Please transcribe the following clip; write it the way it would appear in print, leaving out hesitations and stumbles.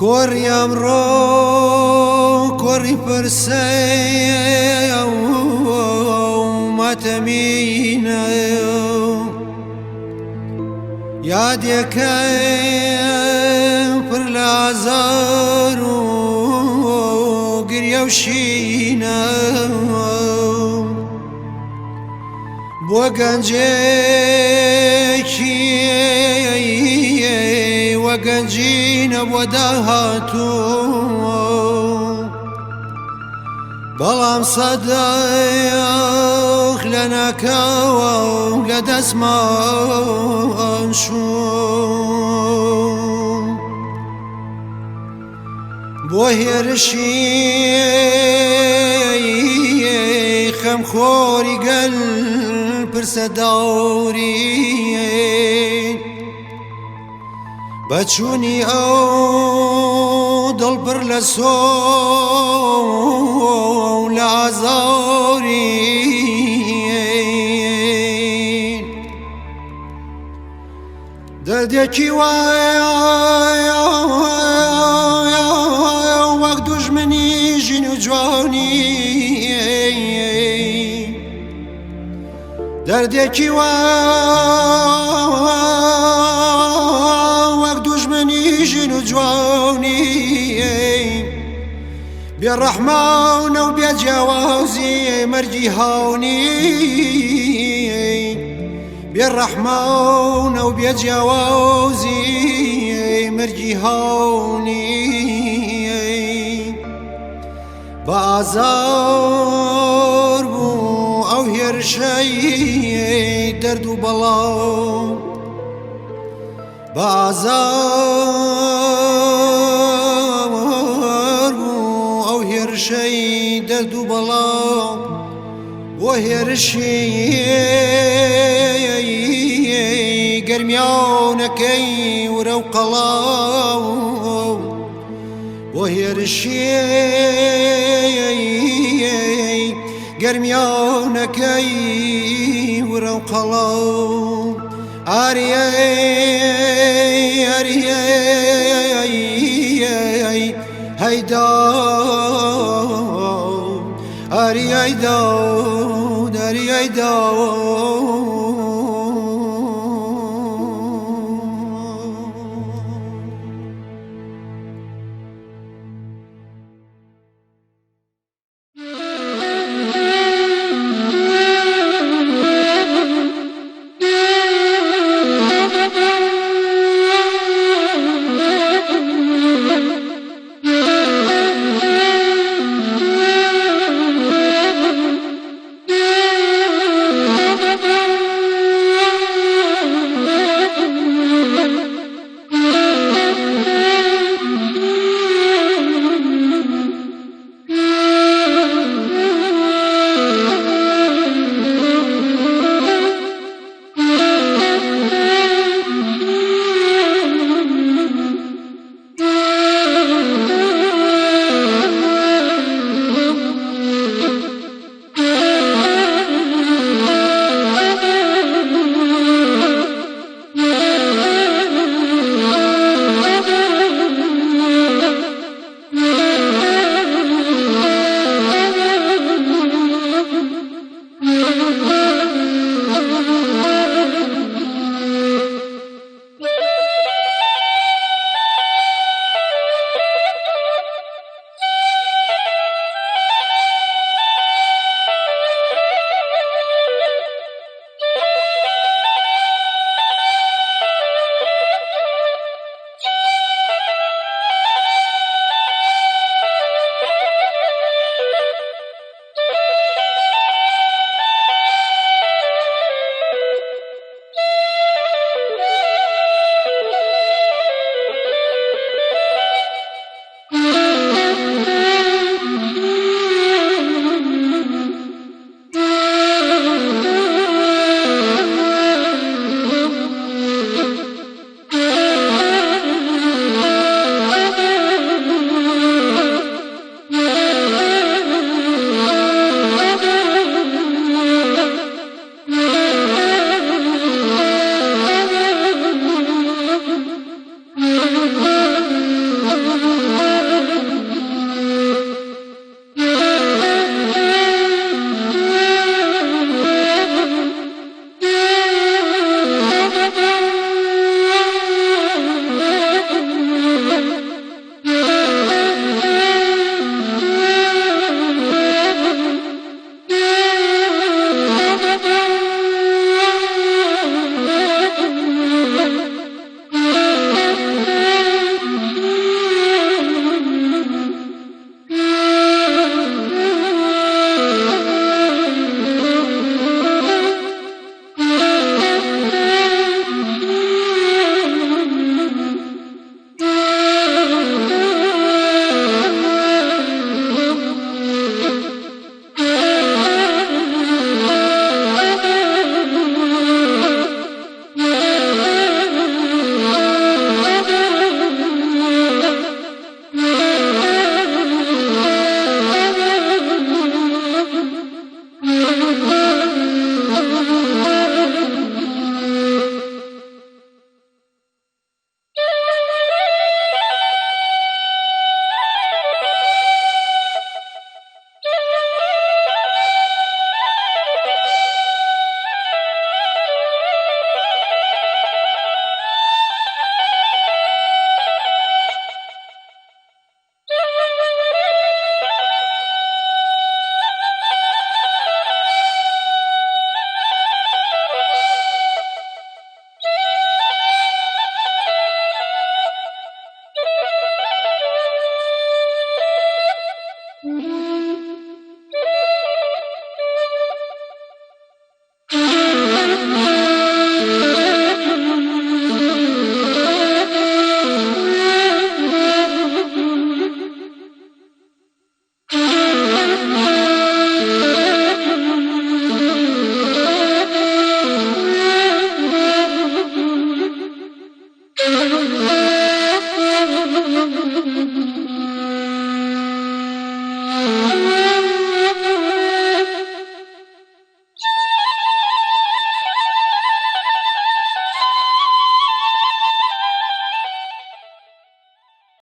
کوڕی ئەمڕۆ کوڕی پرسەیە و ماتەمینە یادێکەی پڕ لە ئازار و گریە و شینە بۆ گەنجێکی وە گەنجینە بۆ داهاتوو بەڵام سەدەق لە ناکەوە لە دەستمان شوو بۆ هێرشی خەمخۆری گەل پرسە داوری بەچوونی ئەو دڵ پڕ لە سۆ لە ئازاری دەردێکی وایە وەک دوژمنی ژین و جوانی دەردێکی وایە وەک دوژمنی ژین و جوانی بێڕەحمانە و بێجیاوازی مەرجی هاونی بێڕەحمانە و بێجیاوازی مەرجی هاونی بە ئازار بوو ئەو هێرشەی دەرد و بەڵاو بە ئازار بوو ئەو هێرشەی دەرد و بەڵاو بۆ هێرشی گەرمیاونەکەی ورە و قەڵاو بۆ هێرشی گەرمیاونەکەی ورە و قەڵاو ئاریە هەیدا ئاری هەیدا